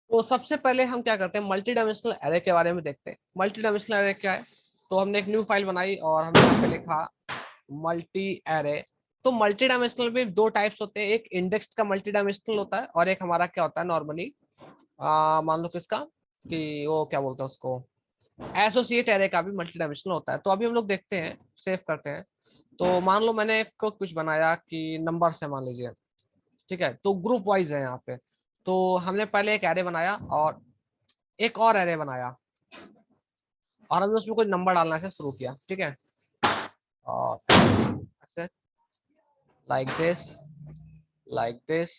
तो सबसे पहले हम क्या करते हैं, मल्टी डायमेंशनल एरे के बारे में देखते हैं। मल्टी डायमेंशनल एरे क्या है। तो हमने एक न्यू फाइल बनाई और हमने यहाँ पे लिखा मल्टी एरे। तो मल्टी डायमेंशनल में दो टाइप्स होते हैं, एक इंडेक्स का मल्टी डायमेंशनल होता है और एक हमारा क्या होता है नॉर्मली, मान लो किसका, कि वो क्या बोलते हैं उसको, एसोसिएट एरे का भी मल्टी डायमेंशनल होता है। तो अभी हम लोग देखते हैं, सेव करते हैं। तो मान लो मैंने एक कुछ बनाया कि नंबर से मान लीजिए, ठीक है, तो ग्रुप वाइज है यहाँ पे। तो हमने पहले एक एरे बनाया और एक और एरे बनाया और हमने उसमें कोई नंबर डालना से शुरू किया, ठीक है। और ऐसे, लाइक दिस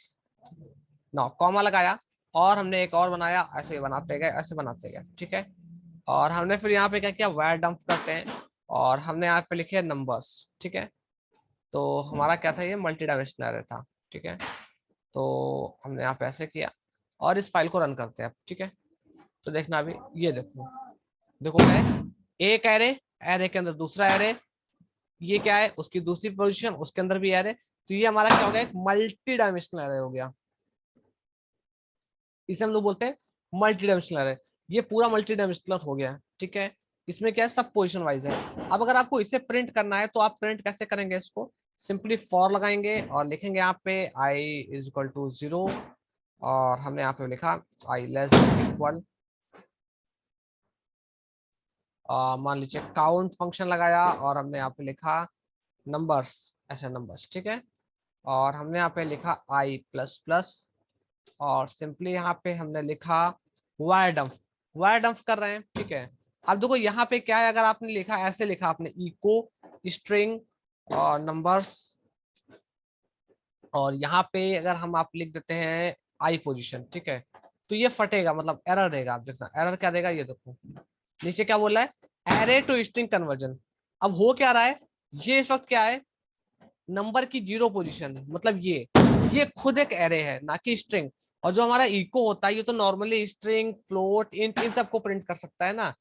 नो कॉमा लगाया। और हमने एक और बनाया, ऐसे बनाते गए, ऐसे बनाते गए, ठीक है। और हमने फिर यहाँ पे क्या किया, वायर डंप करते हैं और हमने यहाँ पे लिखे नंबर्स, ठीक है। तो हमारा क्या था, ये मल्टी डायमेंशनल एरे था, ठीक है। तो हमने यहाँ पे ऐसे किया और इस फाइल को रन करते हैं, ठीक है। तो देखना अभी, ये देखो, देखो क्या है, एक एरे, एरे के अंदर दूसरा एरे, ये क्या है उसकी दूसरी पोजीशन, उसके अंदर भी एरे। तो ये हमारा क्या हो गया, एक मल्टी डायमेंशनल एरे हो गया। इसे हम लोग बोलते हैं मल्टी डायमेंशनल एरे। ये पूरा मल्टी डायमेंशनल हो गया, ठीक है। इसमें क्या है, सब पोजीशन वाइज है। अब अगर आपको इसे प्रिंट करना है तो आप प्रिंट कैसे करेंगे इसको, सिंपली फॉर लगाएंगे और लिखेंगे यहाँ पे आई इज इक्वल टू 0। और हमने यहाँ पे लिखा आई लेस देन इक्वल, मान लीजिए काउंट फंक्शन लगाया और हमने यहाँ पे लिखा नंबर्स, ऐसे नंबर्स, ठीक है। और हमने यहाँ पे लिखा आई प्लस प्लस और सिंपली यहाँ पे हमने लिखा वायर डंप, वायर डंप कर रहे हैं, ठीक है। अब देखो यहाँ पे क्या है, अगर आपने लिखा ऐसे लिखा आपने इको स्ट्रिंग और नंबर्स, और यहाँ पे अगर हम आप लिख देते हैं आई पोजीशन, ठीक है, तो ये फटेगा, मतलब एरर देगा। आप देखना एरर क्या देगा, ये देखो नीचे क्या बोल रहा है, एरे टू स्ट्रिंग कन्वर्जन। अब हो क्या रहा है, ये इस वक्त क्या है, नंबर की 0 पोजीशन है, मतलब ये खुद एक एरे है ना कि स्ट्रिंग। और जो हमारा इको होता है ये तो नॉर्मली स्ट्रिंग फ्लोट इन सबको प्रिंट कर सकता है ना,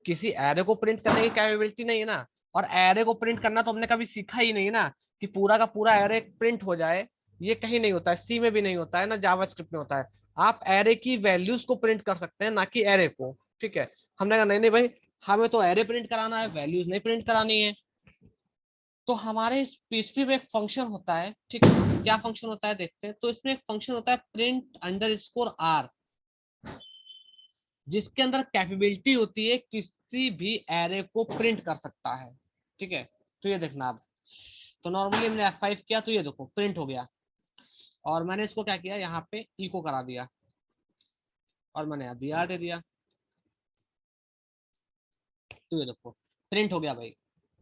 किसी एरे को प्रिंट करने की कैपेबिलिटी नहीं है ना। और एरे को प्रिंट करना तो हमने कभी सीखा ही नहीं ना, कि पूरा का पूरा एरे प्रिंट हो जाए। ये कहीं नहीं होता है, सी में भी नहीं होता है ना, जावास्क्रिप्ट में होता है। आप एरे की वैल्यूज को प्रिंट कर सकते हैं, ना कि एरे को, ठीक है। हमने कहा नहीं नहीं भाई, हमें तो एरे प्रिंट कराना है, वैल्यूज नहीं प्रिंट करानी है। तो हमारे इस पीएचपी में एक फंक्शन होता है, ठीक है, क्या फंक्शन होता है देखते हैं। तो इसमें एक फंक्शन होता है प्रिंट अंडर स्कोर आर, जिसके अंदर कैपेबिलिटी होती है किसी भी एरे को प्रिंट कर सकता है, ठीक है। तो ये देखना आप, तो नॉर्मली हमने F5 किया तो ये देखो प्रिंट हो गया। और मैंने इसको क्या किया, यहाँ पे इको करा दिया और मैंने बी आर दे दिया। तो ये देखो प्रिंट हो गया भाई,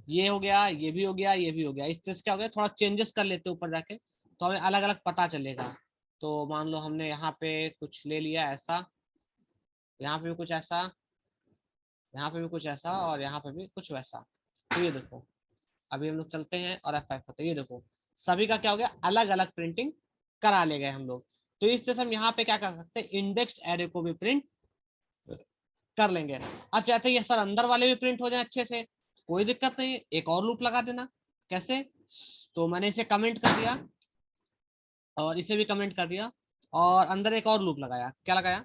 ये हो गया, ये भी हो गया, ये भी हो गया। इस तरह से क्या हो गया, थोड़ा चेंजेस कर लेते ऊपर जाके, तो हमें अलग अलग पता चलेगा। तो मान लो हमने यहाँ पे कुछ ले लिया ऐसा, यहाँ पे भी कुछ ऐसा, यहाँ पे भी कुछ ऐसा और यहाँ पे भी कुछ वैसा। तो ये देखो अभी हम लोग चलते हैं और F5 करते हैं, ये देखो सभी का क्या हो गया, अलग अलग प्रिंटिंग करा ले गए हम लोग। तो इस तरह से हम यहाँ पे क्या कर सकते हैं, इंडेक्स्ड एरे को भी प्रिंट कर लेंगे। अब चाहते हैं ये सर अंदर वाले भी प्रिंट हो जाए अच्छे से, कोई दिक्कत नहीं, एक और लूप लगा देना। कैसे, तो मैंने इसे कमेंट कर दिया और इसे भी कमेंट कर दिया और अंदर एक और लूप लगाया। क्या लगाया,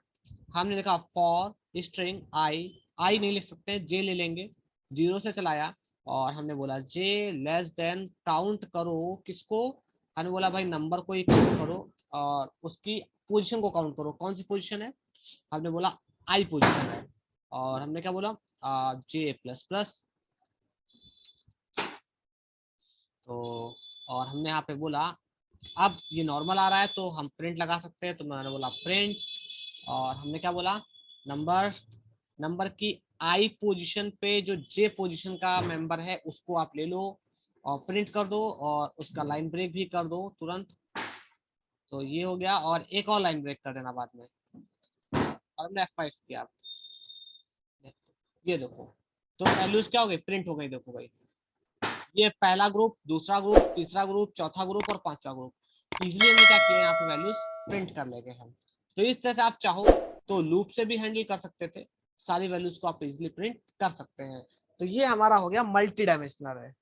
हमने लिखा फॉर स्ट्रिंग आई, आई नहीं लिख सकते, जे ले लेंगे, 0 से चलाया। और हमने बोला जे लेस देन काउंट करो किसको, हमने बोला भाई नंबर को ही काउंट करो और उसकी पोजीशन को काउंट करो। कौन सी पोजीशन है, हमने बोला आई पोजीशन है। और हमने क्या बोला, जे प्लस प्लस। तो और हमने यहाँ पे बोला अब ये नॉर्मल आ रहा है तो हम प्रिंट लगा सकते हैं, तो मैंने बोला प्रिंट। और हमने क्या बोला, नंबर, नंबर की आई पोजीशन पे जो जे पोजीशन का मेंबर है उसको आप ले लो और प्रिंट कर दो और उसका लाइन ब्रेक भी कर दो तुरंत। तो ये हो गया और एक और लाइन ब्रेक कर देना बाद में। और हमने F5 किया, ये देखो तो वैल्यूज क्या हो गई, प्रिंट हो गई। देखो भाई ये पहला ग्रुप, दूसरा ग्रुप, तीसरा ग्रुप, चौथा ग्रुप और पांचवा ग्रुप, इजिली हमने क्या किया, यहाँ पे वैल्यूज प्रिंट कर लेंगे हम। तो इस तरह से आप चाहो तो लूप से भी हैंडल कर सकते थे, सारी वैल्यूज को आप इजिली प्रिंट कर सकते हैं। तो ये हमारा हो गया मल्टी डायमेंशनल है।